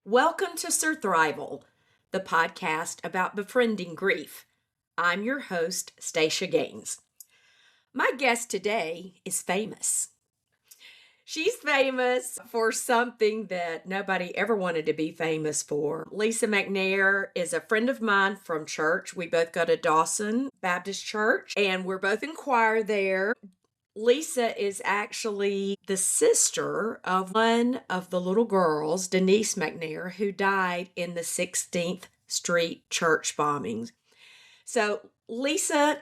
Welcome to Surthrival, the podcast about befriending grief. I'm your host, Stacia Gaines. My guest today is famous. She's famous for something that nobody ever wanted to be famous for. Lisa McNair is a friend of mine from church. We both go to Dawson Baptist Church, and we're both in choir there. Lisa is actually the sister of one of the little girls, Denise McNair, who died in the 16th Street church bombings. So, Lisa,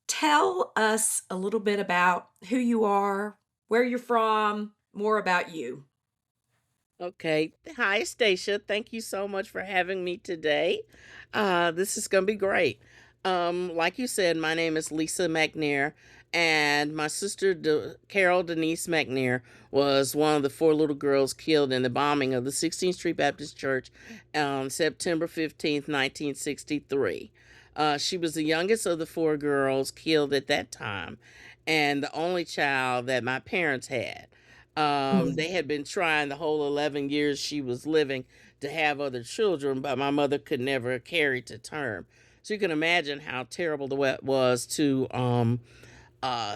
tell us a little bit about who you are, where you're from, more about you. Okay. Hi, Stacia. Thank you so much for having me today. This is going to be great. Like you said, my name is Lisa McNair, and my sister, Carol Denise McNair, was one of the four little girls killed in the bombing of the 16th Street Baptist Church on September 15th, 1963. She was the youngest of the four girls killed at that time, and the only child that my parents had. Mm. They had been trying the whole 11 years she was living to have other children, but my mother could never carry to term. So you can imagine how terrible the way it was to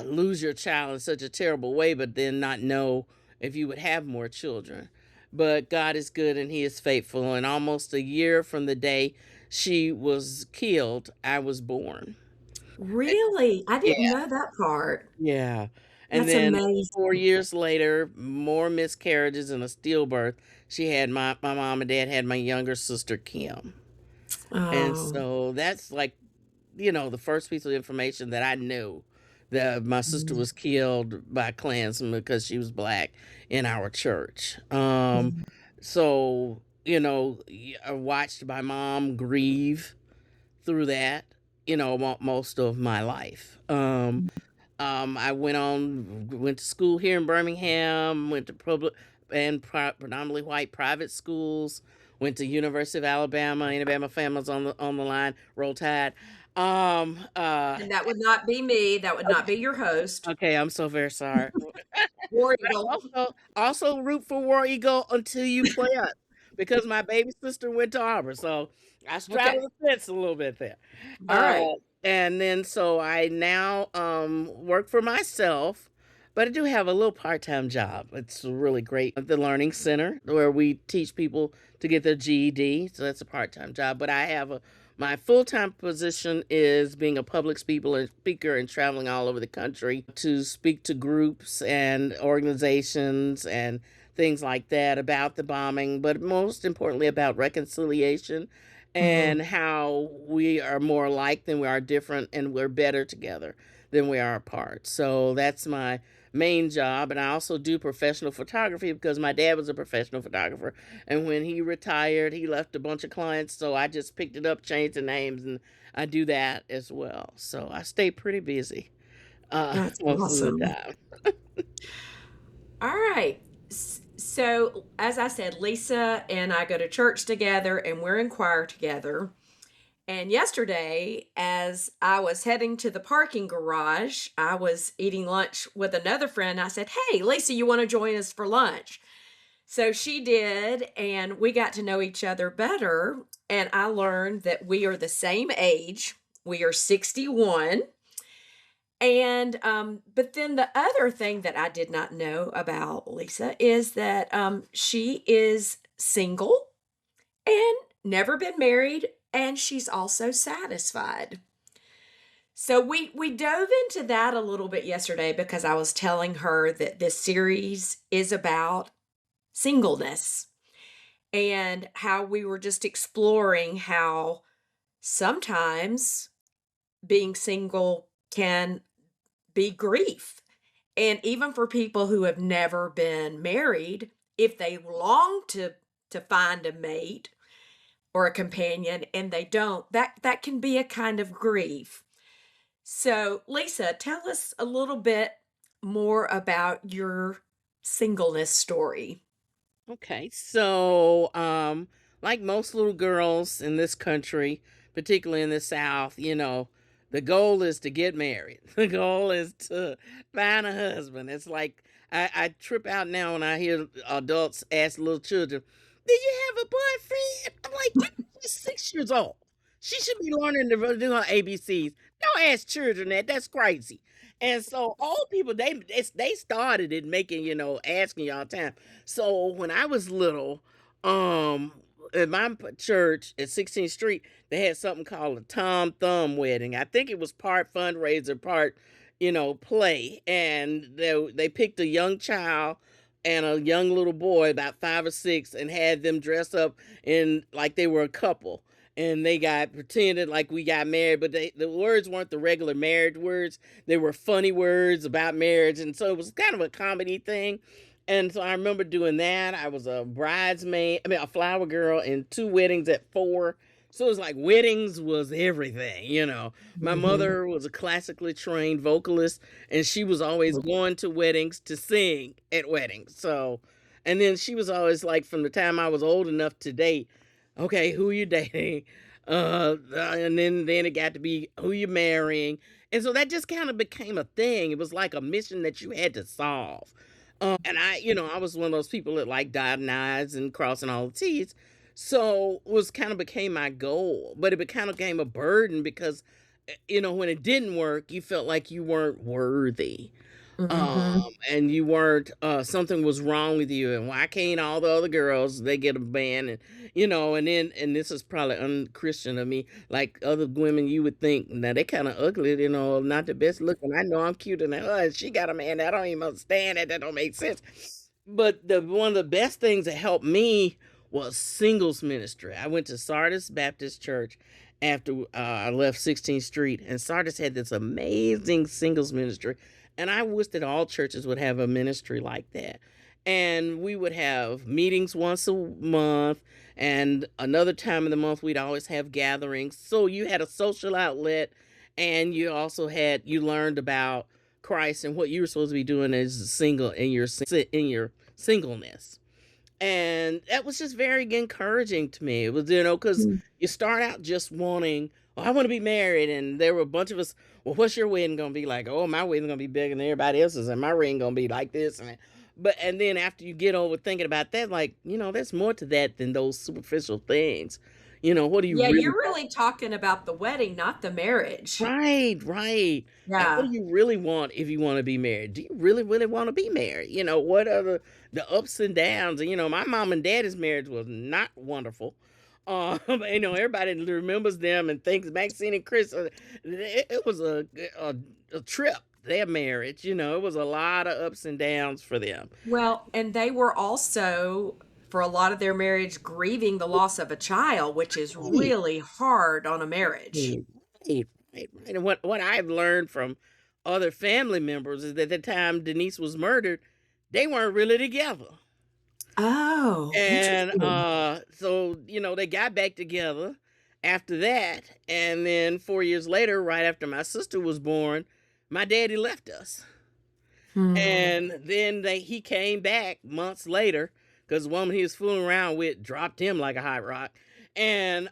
lose your child in such a terrible way, but then not know if you would have more children. But God is good and He is faithful. And almost a year from the day she was killed, I was born. Really? I Yeah. didn't know that part. Yeah. And That's then 4 amazing. years later, more miscarriages and a stillbirth. She had my mom and dad had my younger sister Kim. And Oh. so that's like, the first piece of information that I knew that my sister Mm. was killed by Klansmen because she was black in our church. Mm. So, I watched my mom grieve through that, most of my life. I went to school here in Birmingham, went to public and predominantly white private schools, went to University of Alabama. Any Alabama families on the line, roll tide. And that would not be me. That would not be your host. Okay, I'm so very sorry. War But I Eagle. also root for War Eagle until you play us because my baby sister went to Auburn, so I Okay. straddle the fence a little bit there. All Uh, right. and then so I now work for myself, but I do have a little part-time job. It's really great at the Learning Center where we teach people to get their GED. So that's a part-time job, but I have a my full-time position is being a public speaker and traveling all over the country to speak to groups and organizations and things like that about the bombing, but most importantly about reconciliation Mhm. and how we are more alike than we are different and we're better together than we are apart. So that's my main job. And I also do professional photography because my dad was a professional photographer. And when he retired, he left a bunch of clients. So I just picked it up, changed the names, and I do that as well. So I stay pretty busy That's most of the awesome. time. All right. So, as I said, Lisa and I go to church together and we're in choir together. And yesterday, as I was heading to the parking garage, I was eating lunch with another friend. I said, "Hey, Lisa, you want to join us for lunch?" So she did, and we got to know each other better. And I learned that we are the same age. We are 61. And but then the other thing that I did not know about Lisa is that she is single and never been married, and she's also satisfied. So we dove into that a little bit yesterday because I was telling her that this series is about singleness and how we were just exploring how sometimes being single can be grief. And even for people who have never been married, if they long to find a mate or a companion and they don't, that can be a kind of grief. So, Lisa, tell us a little bit more about your singleness story. Okay, so like most little girls in this country, particularly in the South, the goal is to get married. The goal is to find a husband. It's like I trip out now when I hear adults ask little children, Do you have a boyfriend? I'm like, she's 6 years old. She should be learning to do her ABCs. Don't ask children that. That's crazy. And so old people, they started it making, asking y'all time. So when I was little, um, at my church at 16th Street, they had something called a Tom Thumb wedding. I think it was part fundraiser, part, play. And they picked a young child and a young little boy, about 5 or 6, and had them dress up in like they were a couple. And they got pretended like we got married, but the words weren't the regular marriage words. They were funny words about marriage. And so it was kind of a comedy thing. And so I remember doing that. I was a bridesmaid, a flower girl in 2 weddings at 4. So it was like weddings was everything. My Mhm. mother was a classically trained vocalist, and she was always going to weddings to sing at weddings. So, and then she was always like, from the time I was old enough to date, okay, who you dating? And then it got to be who you marrying. And so that just kind of became a thing. It was like a mission that you had to solve. And I was one of those people that like dotting I's and crossing all the T's. So was kind of became my goal, but it kind of became a burden because, when it didn't work, you felt like you weren't worthy. Um, Mhm. and you weren't, something was wrong with you. And why can't all the other girls, they get a man? And this is probably unchristian of me. Like other women, you would think, now they kind of ugly, not the best looking. I know I'm cuter than her, and she got a man. I don't even understand that. That don't make sense. But one of the best things that helped me was singles ministry. I went to Sardis Baptist Church after I left 16th Street, and Sardis had this amazing singles ministry. And I wish that all churches would have a ministry like that. And we would have meetings once a month, and another time of the month, we'd always have gatherings. So you had a social outlet, and you learned about Christ and what you were supposed to be doing as a single in your singleness. And that was just very encouraging to me. It was, because Mm. you start out just wanting, oh, I want to be married. And there were a bunch of us, well, what's your wedding going to be like? Oh, my wedding going to be bigger than everybody else's, and my ring going to be like this. And then after you get over thinking about that, like, there's more to that than those superficial things. What do you Yeah, really you're really talking about the wedding, not the marriage. Right, right. And what Yeah. do you really want if you want to be married? Do you really, really want to be married? What are the ups and downs? And my mom and daddy's marriage was not wonderful. But, everybody remembers them and thinks Maxine and Chris. It was a trip. Their marriage, it was a lot of ups and downs for them. Well, and they were also, for a lot of their marriage, grieving the loss of a child, which is Right, really hard on a marriage. right, right, right. And what I've learned from other family members is that at the time Denise was murdered, they weren't really together. Oh, And interesting. so, they got back together after that. And then 4 years later, right after my sister was born, my daddy left us. Hmm. And then he came back months later because the woman he was fooling around with dropped him like a hot rock. And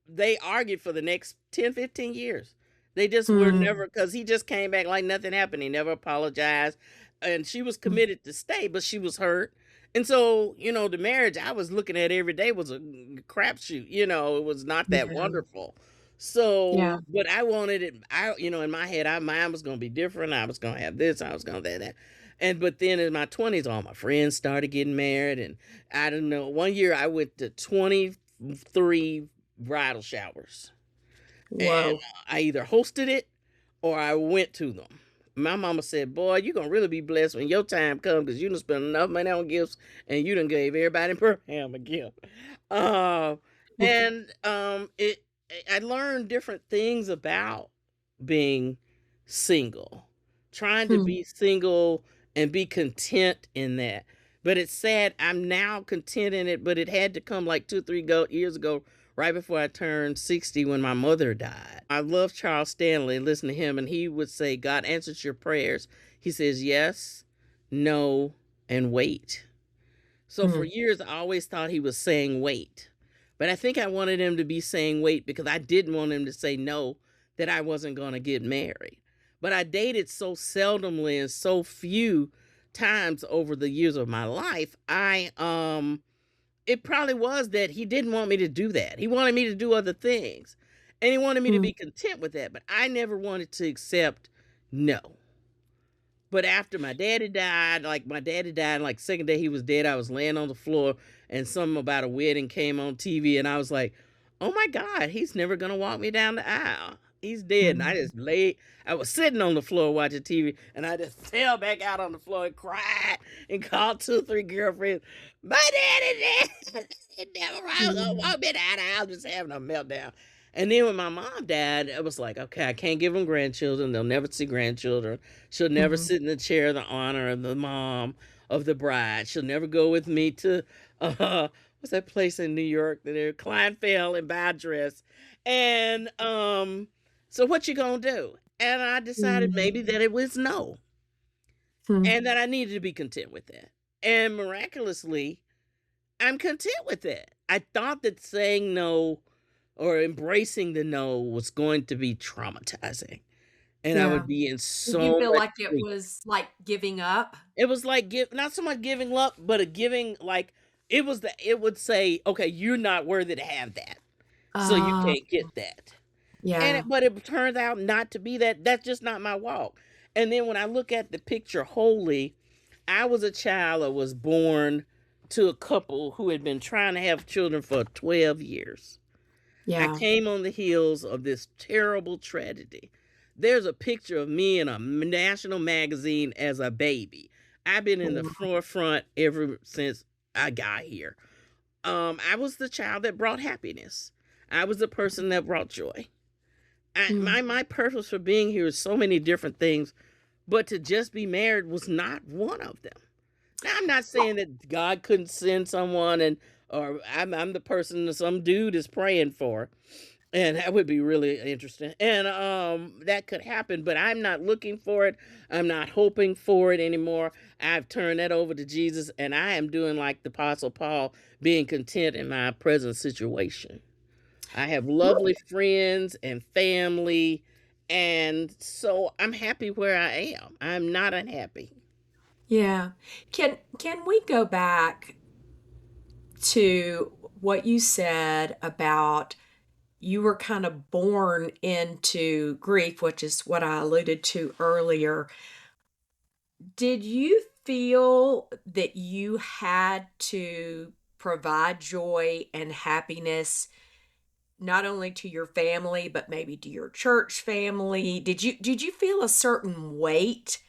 they argued for the next 10, 15 years. They just were Hmm. never, because he just came back like nothing happened. He never apologized. And she was committed to stay, but she was hurt. And so, the marriage I was looking at every day was a crapshoot. It was not that Yeah. wonderful. So, Yeah. but I wanted it. In my head, mine was going to be different. I was going to have this. I was going to have that. But then in my 20s, all my friends started getting married. And I don't know. One year I went to 23 bridal showers, and Whoa. I either hosted it or I went to them. My mama said, "Boy, you're gonna really be blessed when your time comes because you done spent enough money on gifts and you done gave everybody in Birmingham a gift." Uh, and I learned different things about being single, trying to Hmm. be single and be content in that. But it's sad. I'm now content in it, but it had to come like 2, 3 years ago, right before I turned 60 when my mother died. I love Charles Stanley, listen to him, and he would say, God answers your prayers. He says, yes, no, and wait. So for Hmm. years, I always thought he was saying wait. But I think I wanted him to be saying wait because I didn't want him to say no, that I wasn't going to get married. But I dated so seldomly and so few times over the years of my life. it probably was that he didn't want me to do that. He wanted me to do other things, and he wanted me to Mm, be content with that, but I never wanted to accept no. But after my daddy died, like second day he was dead, I was laying on the floor and something about a wedding came on TV and I was like, "Oh my God, he's never gonna walk me down the aisle. He's dead." And mm, I was sitting on the floor watching TV and I just fell back out on the floor and cried and called 2 or 3 girlfriends. My daddy dead. He never gonna mm, walk me down the aisle, just having a meltdown. And then when my mom died, it was like, okay, I can't give them grandchildren. They'll never see grandchildren. She'll never mhm. sit in the chair of the honor of the mom of the bride. She'll never go with me to what's that place in New York that they're Kleinfeld and buy a dress. And so what you gonna do? And I decided Mm, maybe that it was no. mm. And that I needed to be content with that. And miraculously, I'm content with that. I thought that saying no or embracing the no was going to be traumatizing and I Yeah. would be in Did you so feel much like it grief. was like giving up? It was like not so much giving up, but a giving like it would say, okay, you're not worthy to have that. So you Uh, can't get that. yeah. But it turned out not to be that. That's just not my walk. And then when I look at the picture wholly, I was a child that was born to a couple who had been trying to have children for 12 years. I Yeah. came on the heels of this terrible tragedy. There's a picture of me in a national magazine as a baby. I've been in the Wow. forefront ever since I got here. I was the child that brought happiness. I was the person that brought joy. Mm. My purpose for being here is so many different things, but to just be married was not one of them. Now, I'm not saying that God couldn't send someone and or I'm the person that some dude is praying for. And that would be really interesting. And that could happen, but I'm not looking for it. I'm not hoping for it anymore. I've turned that over to Jesus and I am doing like the apostle Paul, being content in my present situation. I have lovely friends and family, and so I'm happy where I am. I'm not unhappy. Yeah. Can we go back to what you said about you were kind of born into grief, which is what I alluded to earlier. Did you feel that you had to provide joy and happiness not only to your family but maybe to your church family? Did you feel a certain weight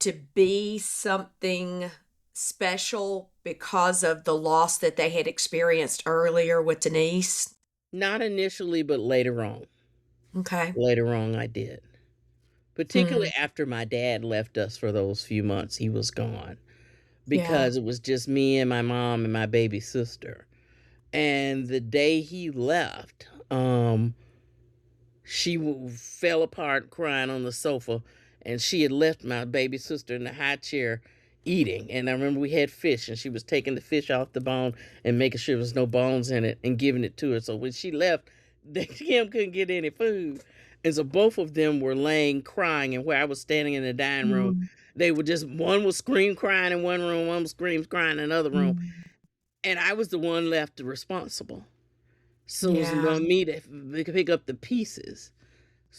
to be something special because of the loss that they had experienced earlier with Denise? Not initially, but later on. Okay. Later on, I did. Particularly Hmm. after my dad left us for those few months, he was gone Yeah. because it was just me and my mom and my baby sister. And the day he left, she fell apart crying on the sofa, and she had left my baby sister in the high chair eating. And I remember we had fish, and she was taking the fish off the bone and making sure there was no bones in it and giving it to her. So when she left, Kim couldn't get any food. And so both of them were laying crying, and where I was standing in the dining room, Mm, they were just one was scream crying in one room, one was scream crying in another room, mm. and I was the one left responsible. So it was Yeah. on me to pick up the pieces.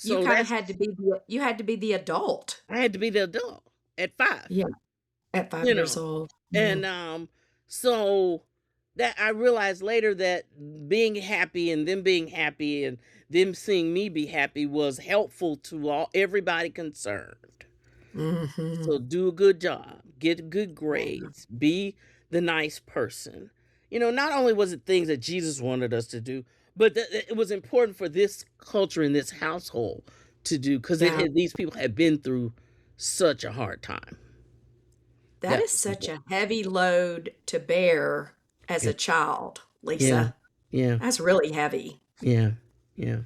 You So kinda that's had to be the adult. I had to be the adult at 5, Yeah, at 5 you years know? old. Yeah. And, so that I realized later that being happy and them being happy and them seeing me be happy was helpful to everybody concerned. Mhm. So do a good job, get good Yeah. grades, be the nice person. Not only was it things that Jesus wanted us to do, but it was important for this culture and this household to do because Yeah. these people had been through such a hard time. That That is was such important. a heavy load to bear as Yeah, a child, yeah, Lisa. yeah, That's really heavy. yeah, yeah.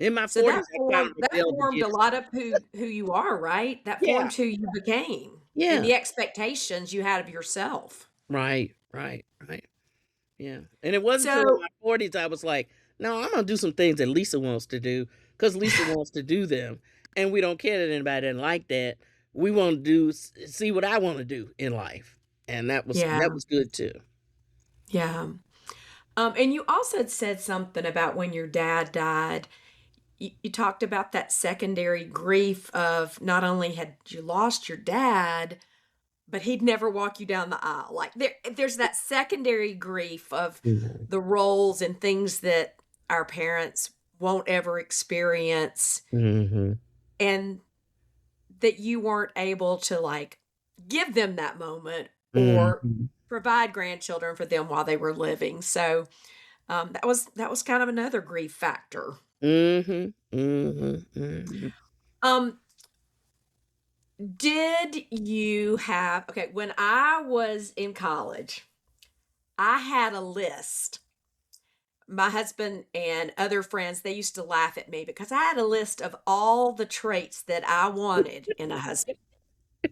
In my So that 40s, I kind formed of that rebelled formed a against lot it. of who you are, right? That Yeah, formed who you became and yeah. the expectations you had of yourself. Right, right, right. Yeah, and it wasn't until in So my 40s I was like, "No, I'm gonna do some things that Lisa wants to do, because Lisa wants to do them, and we don't care that anybody doesn't like that. We wanna see what I wanna do in life." And that yeah. was good too. Yeah. And you also had said something about when your dad died. You talked about that secondary grief of not only had you lost your dad, but he'd never walk you down the aisle. Like there's that secondary grief of Mhm. the roles and things that our parents won't ever experience, Mhm. and that you weren't able to like give them that moment or Mhm. provide grandchildren for them while they were living. So that was kind of another grief factor. Mhm. Mhm. Mhm. Um, did you have okay, when I was in college, I had a list. My husband and other friends, they used to laugh at me because I had a list of all the traits that I wanted in a husband.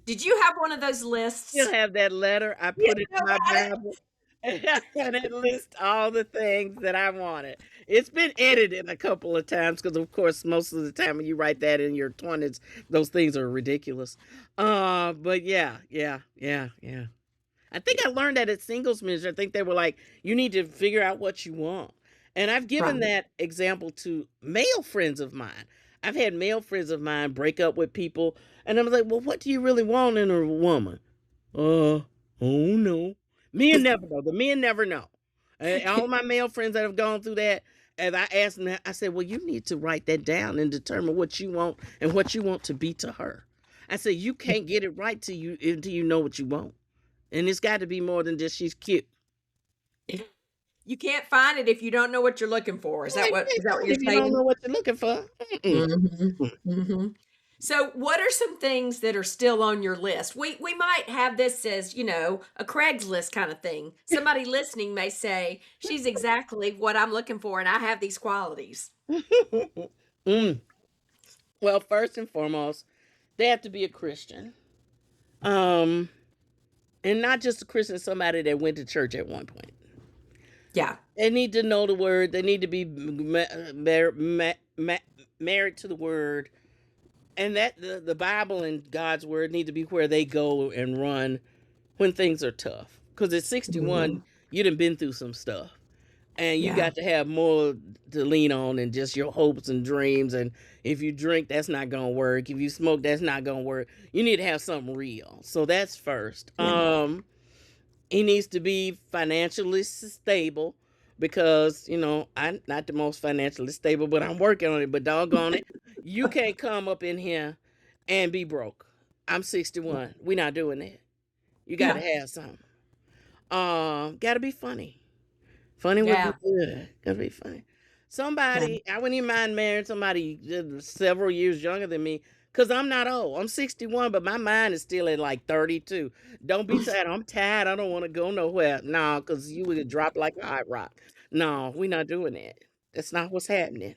Did you have one of those Still lists? have that letter. I You put it still in my got it? Bible, and it lists all the things that I wanted. It's been edited a couple of times because, of course, most of the time when you write that in your 20s, those things are ridiculous. But yeah, yeah, yeah, yeah. I think I learned that at singles ministry. I think they were like, you need to figure out what you want. And I've given Right. that example to male friends of mine. I've had male friends of mine break up with people, and I'm like, well, what do you really want in a woman? Uh, oh no. Men never know. The men never know. All my male friends that have gone through that, as I asked them, I said, well, you need to write that down and determine what you want and what you want to be to her. I said, you can't get it right till you know what you want. And it's got to be more than just she's cute. You can't find it if you don't know what you're looking for. Is Yeah, that you what can't is that what find it you're if you don't saying? know what you're looking for. Mm-mm. Mhm. Mm. Mhm. So, what are some things that are still on your list? We might have this as, a Craigslist kind of thing. Somebody listening may say, "She's exactly what I'm looking for and I have these qualities." Mm. Well, first and foremost, they have to be a Christian. Um, and not just a Christian, somebody that went to church at one point. Yeah. They need to know the word. They need to be married to the word, and that the Bible and God's word need to be where they go and run when things are tough. Because at 61, Mhm. you done been through some stuff, and you Yeah. got to have more to lean on than just your hopes and dreams. And if you drink, that's not gonna work. If you smoke, that's not gonna work. You need to have something real. So that's first. Yeah. He needs to be financially stable because I'm not the most financially stable, but I'm working on it. But doggone it, you can't come up in here and be broke. I'm 61. We're not doing that. You got to Yeah. have something. Got to be funny. Funny would be Yeah. good. Gotta be funny. Yeah. Somebody, I wouldn't even mind marrying somebody several years younger than me, because I'm not old. I'm 61, but my mind is still at like 32. Don't be tired. I'm tired. I don't want to go nowhere. No, because you would drop like a hot rock. No, we're not doing that. That's not what's happening.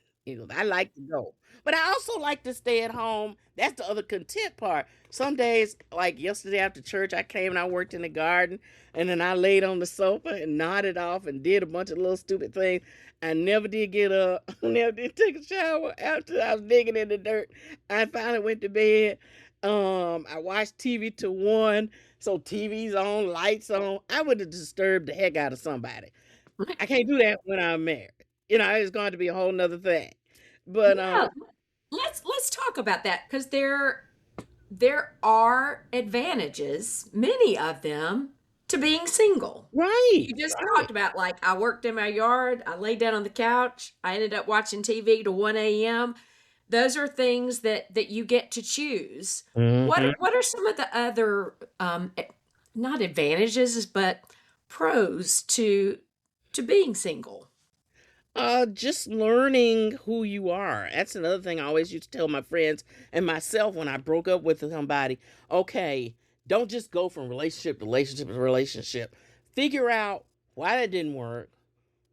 I like to go. But I also like to stay at home. That's the other content part. Some days, like yesterday after church, I came and I worked in the garden, and then I laid on the sofa and nodded off and did a bunch of little stupid things. I never did get up, never did take a shower after I was digging in the dirt. I finally went to bed. I watched TV to 1, so TV's on, lights on. I would have disturbed the heck out of somebody. I can't do that when I'm married. It's going to be a whole nother thing. But Yeah. Let's talk about that because there are advantages, many of them, to being single. right, You just right. talked about like I worked in my yard, I laid down on the couch, I ended up watching TV to 1 a.m. Those are things that you get to choose. Mhm. What are some of the other not advantages but pros to being single? Just learning who you are. That's another thing I always used to tell my friends and myself when I broke up with somebody. Okay, don't just go from relationship to relationship to relationship. Figure out why that didn't work.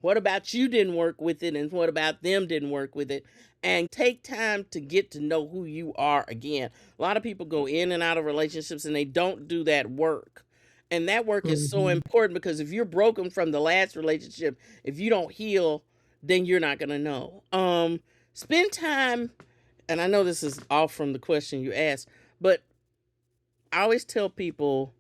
What about you didn't work with it, and what about them didn't work with it? And take time to get to know who you are again. A lot of people go in and out of relationships and they don't do that work. And that work is so Mhm. important because if you're broken from the last relationship, if you don't heal, then you're not gonna know. Spend time, and I know this is off from the question you asked, but I always tell people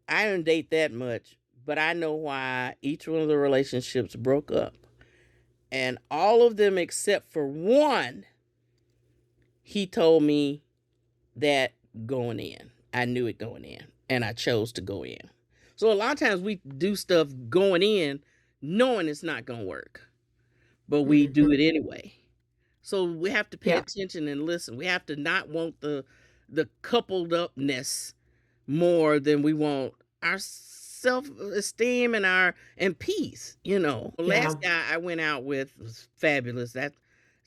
I didn't date that much. but I know why each one of the relationships broke up. And all of them except for one, he told me that going in. I knew it going in, and I chose to go in. So a lot of times we do stuff going in knowing it's not going to work, but we do it anyway. So we have to pay Yeah. attention and listen. We have to not want the coupled upness more than we want our self-esteem and peace. The Yeah. last guy I went out with was fabulous. That's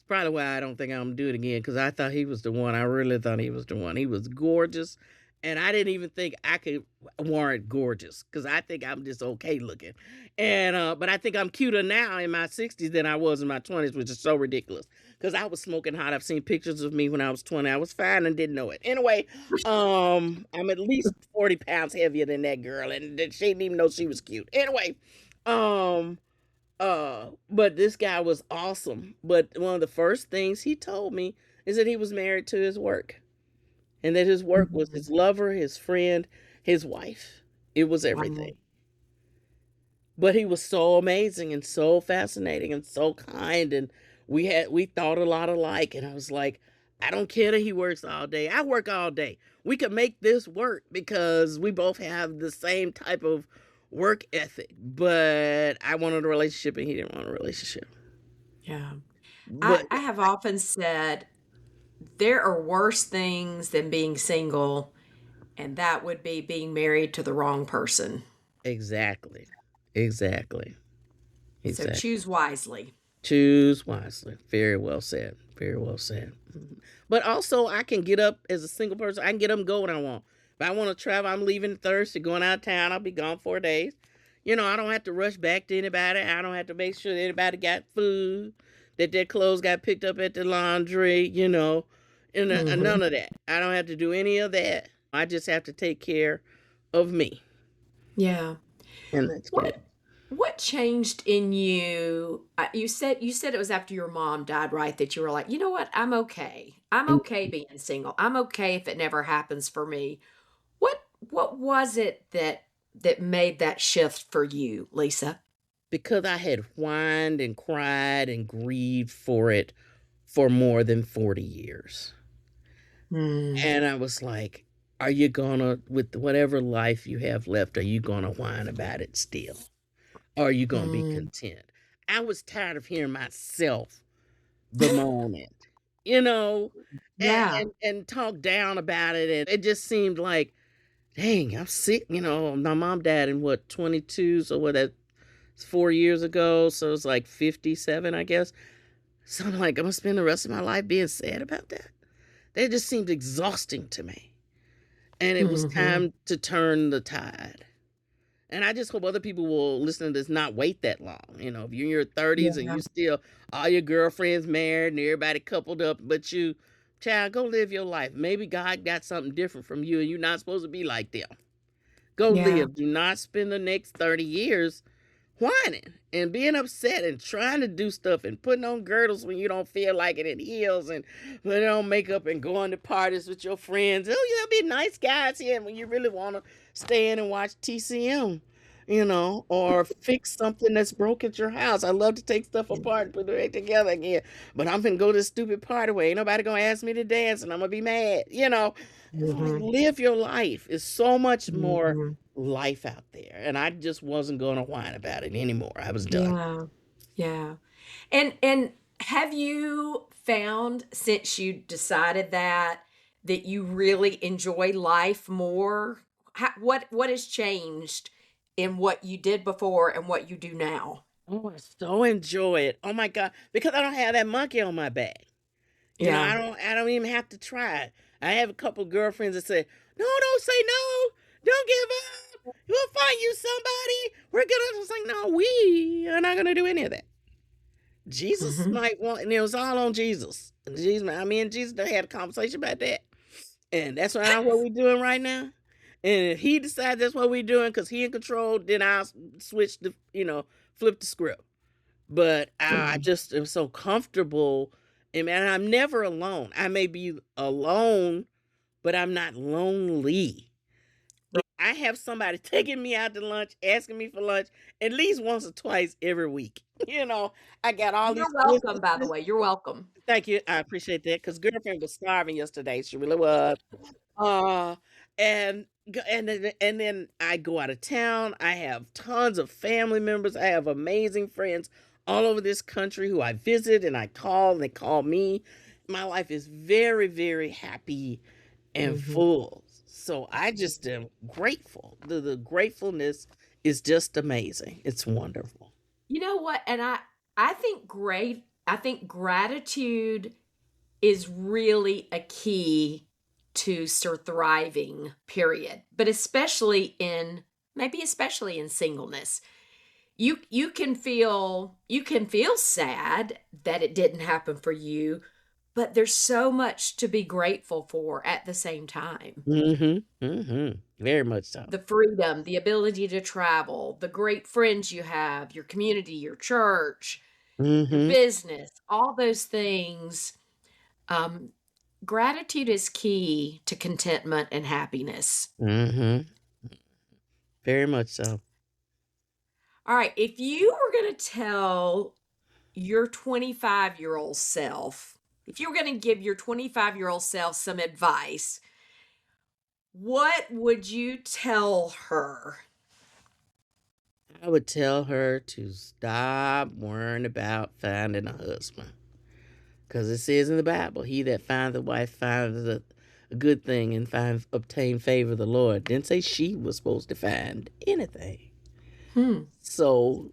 probably why I don't think I'm gonna do it again, because I thought he was the one. I really thought he was the one. He was gorgeous, and I didn't even think I could warrant gorgeous, because I think I'm just okay looking. And but I think I'm cuter now in my 60s than I was in my 20s, which is so ridiculous. Because I was smoking hot. I've seen pictures of me when I was 20. I was fine and didn't know it. Anyway, I'm at least 40 pounds heavier than that girl, and she didn't even know she was cute. Anyway, um, but this guy was awesome. But one of the first things he told me is that he was married to his work, and that his work was his lover, his friend, his wife. It was everything. Wow. But he was so amazing and so fascinating and so kind, and we thought a lot alike. And I was like, I don't care that he works all day. I work all day. We could make this work because we both have the same type of work ethic. But I wanted a relationship and he didn't want a relationship. Yeah. But I have often said there are worse things than being single, and that would be being married to the wrong person. exactly. Exactly. So Exactly. choose wisely. Choose wisely. Very well said. Very well said. But also, I can get up as a single person. I can get up and go when I want. If I want to travel, I'm leaving Thursday, going out of town. I'll be gone 4 days. I don't have to rush back to anybody. I don't have to make sure that anybody got food, that their clothes got picked up at the laundry, and Hmm. none of that. I don't have to do any of that. I just have to take care of me. Yeah. And that's good. What changed in you? You said it was after your mom died, right? That you were like, you know what? I'm okay. I'm okay being single. I'm okay if it never happens for me. What was it that made that shift for you, Lisa? Because I had whined and cried and grieved for it for more than 40 years. Mm, And I was like, are you gonna, with whatever life you have left, are you gonna whine about it still? Or are you gonna be mm, content? I was tired of hearing myself bemoan it, you know, yeah. and talk down about it. And it just seemed like, dang, I'm sick. My mom died in what, 22? So what, that's 4 years ago. So it's like 57, I guess. So I'm like, I'm gonna spend the rest of my life being sad about that. That just seemed exhausting to me. And it was Hmm. time to turn the tide. And I just hope other people will listen to this, not wait that long. If you're in your 30s and Yeah. you still, all your girlfriends married and everybody coupled up, but you, child, go live your life. Maybe God got something different from you and you're not supposed to be like them. Go Yeah. live. Do not spend the next 30 years whining and being upset and trying to do stuff and putting on girdles when you don't feel like it, and heels, and putting on makeup and going to parties with your friends. Oh, yeah, be nice guys here when you really want to stay in and watch TCM, or fix something that's broke at your house. I love to take stuff apart and put it back together again. But I'm gonna go to this stupid party where ain't nobody gonna ask me to dance and I'm gonna be mad. It's like, Hmm. live your life. It's so much more Hmm. life out there. And I just wasn't going to whine about it anymore. I was done. Yeah. Yeah. And have you found since you decided that you really enjoy life more? What has changed in what you did before and what you do now? Oh, I so enjoy it. Oh my God. Because I don't have that monkey on my back. Yeah. I don't even have to try. I have a couple girlfriends that say, no, don't say no. Don't give up. We'll find you somebody. We're gonna just like, no, we are not gonna do any of that. Jesus Hmm. might want, and it was all on Jesus. Jesus, I mean, Jesus, they had a conversation about that. And that's not what we're doing right now. And if he decides that's what we're doing because he in control, then I'll switch the, flip the script. But I just am so comfortable. And man, I'm never alone. I may be alone, but I'm not lonely. I have somebody taking me out to lunch, asking me for lunch at least once or twice every week. You know, I got all You're these welcome, by the way. You're welcome. thank you. I appreciate that because girlfriend was starving yesterday. She really was. Uh, and then I go out of town. I have tons of family members. I have amazing friends all over this country who I visit and I call. And they call me. My life is very, very happy and Hmm. full. So I just am grateful. The gratefulness is just amazing. It's wonderful. You know what? And I think I think gratitude is really a key to thriving, period. But especially in singleness. You can feel sad that it didn't happen for you, but there's so much to be grateful for at the same time. Very much so. The freedom, the ability to travel, the great friends you have, your community, your church, your Mm-hmm. business, all those things. Um, Gratitude is key to contentment and happiness. Mm-hmm. Very much so. All right, if you were going to tell your 25-year-old self, if you were going to give your 25-year-old self some advice, what would you tell her? I would tell her to stop worrying about finding a husband. Because it says in the Bible, he that findeth a wife findeth a good thing and obtain favor of the Lord. Didn't say she was supposed to find anything. Hmm. So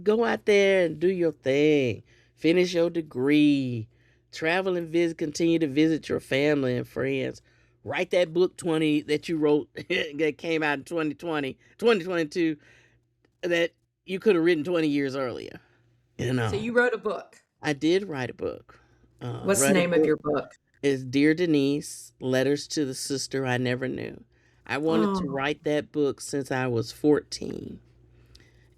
go out there and do your thing. Finish your degree. Travel and visit, continue to visit your family and friends. Write that book 20 that you wrote that came out in 2022 that you could have written 20 years earlier. You So know, you wrote a book. I did write a book. What's the Write a name of book your book? is Dear Denise, Letters to the Sister I Never Knew. I wanted to Oh. write that book since I was 14.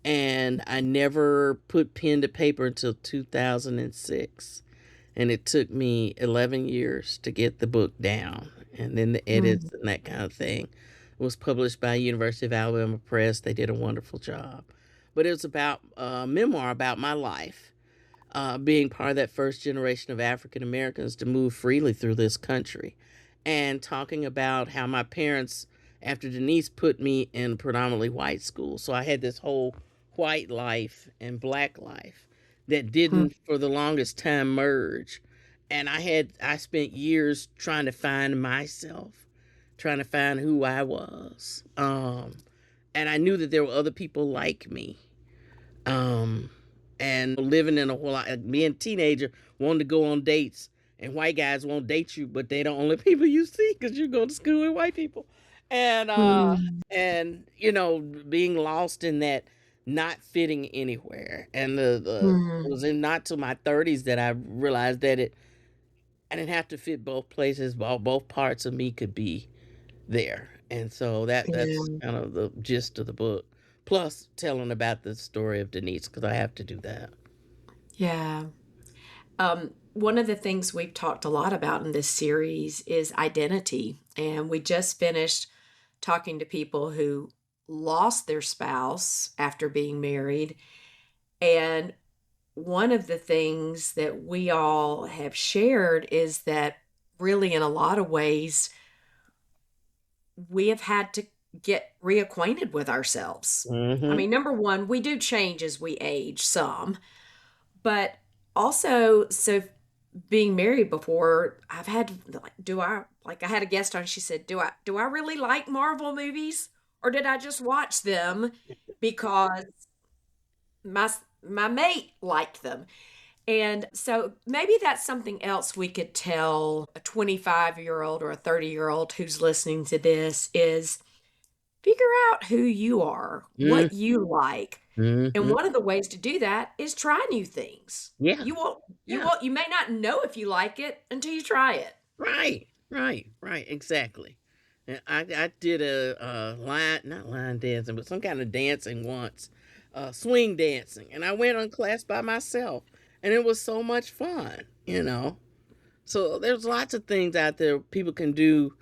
And I never put pen to paper until 2006. And it took me 11 years to get the book down. And then the edits Mm. and that kind of thing. It was published by University of Alabama Press. They did a wonderful job. But it was about a memoir about my life, being part of that first generation of African Americans to move freely through this country, and talking about how my parents, after Denise, put me in predominantly white school. So I had this whole white life and black life that Hmm. didn't, for the longest time, merge. And I spent years trying to find myself, trying to find who I was. And I knew that there were other people like me. Um, and living in a whole lot, like being a teenager, wanting to go on dates, and white guys won't date you, but they the only people you see because you go to school with white people, and Hmm. being lost in that, not fitting anywhere, and the it Hmm. was in not till my 30s that I realized that I didn't have to fit both places, both parts of me could be there. And so that's Yeah. kind of the gist of the book. Plus telling about the story of Denise because I have to do that. Yeah. One of the things we've talked a lot about in this series is identity. And we just finished talking to people who lost their spouse after being married. And one of the things that we all have shared is that really, in a lot of ways, we have had to get reacquainted with ourselves. I Mm-hmm. mean, number one, we do change as we age some, but also, so being married before, I've had like, I had a guest on, she said, do I really like Marvel movies, or did I just watch them because my mate liked them? And so maybe that's something else we could tell a 25-year-old or a 30-year-old who's listening to this is figure out who you are, what you like. And Mm-hmm. one of the ways to do that is try new things. Yeah. You Yeah. won't, you may not know if you like it until you try it. Right. Right. Right. Exactly. And I did a line, not line dancing, but some kind of dancing once, swing dancing, and I went on class by myself, and it was so much fun. So there's lots of things out there people can do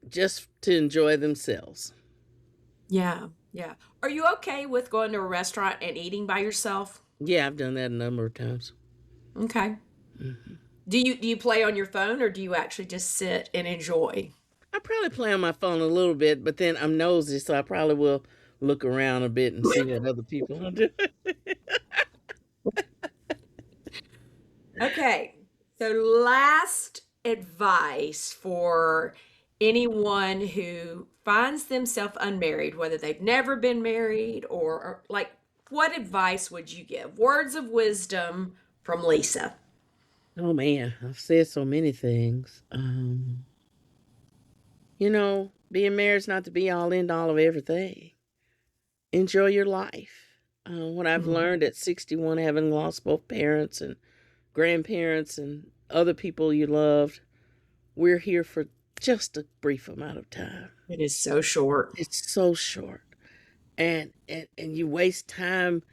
just to enjoy themselves. Yeah. Yeah. Are you okay with going to a restaurant and eating by yourself? Yeah, I've done that a number of times. Okay. Mhm. Do you play on your phone or do you actually just sit and enjoy? I probably play on my phone a little bit, but then I'm nosy, so I probably will look around a bit and see what other people are doing. Okay. So last advice for anyone who finds themselves unmarried, whether they've never been married or like what advice would you give? Words of wisdom from Lisa. Oh man, I've said so many things. Being married is not the be all end all of everything. Enjoy your life. What I've Mhm. learned at 61, having lost both parents and grandparents and other people you loved, we're here for just a brief amount of time. It is so short. It's so short. And you waste time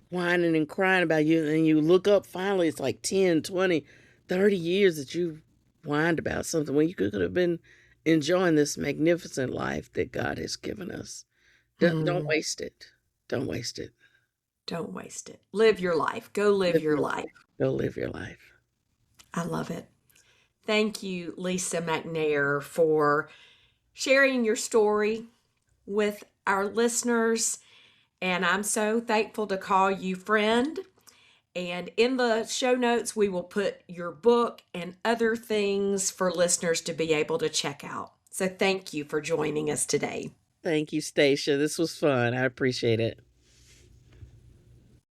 whining and crying about you, and you look up finally, it's like 10, 20, 30 years that you whined about something when you could have been enjoying this magnificent life that God has given us. Don't Hmm. waste it. Don't waste it. Don't waste it. Live your life. Go live Live your your life. life. Go live your life. I love it. Thank you, Lisa McNair, for sharing your story with our listeners. And I'm so thankful to call you friend. And in the show notes, we will put your book and other things for listeners to be able to check out. So thank you for joining us today. Thank you, Stacia. This was fun. I appreciate it.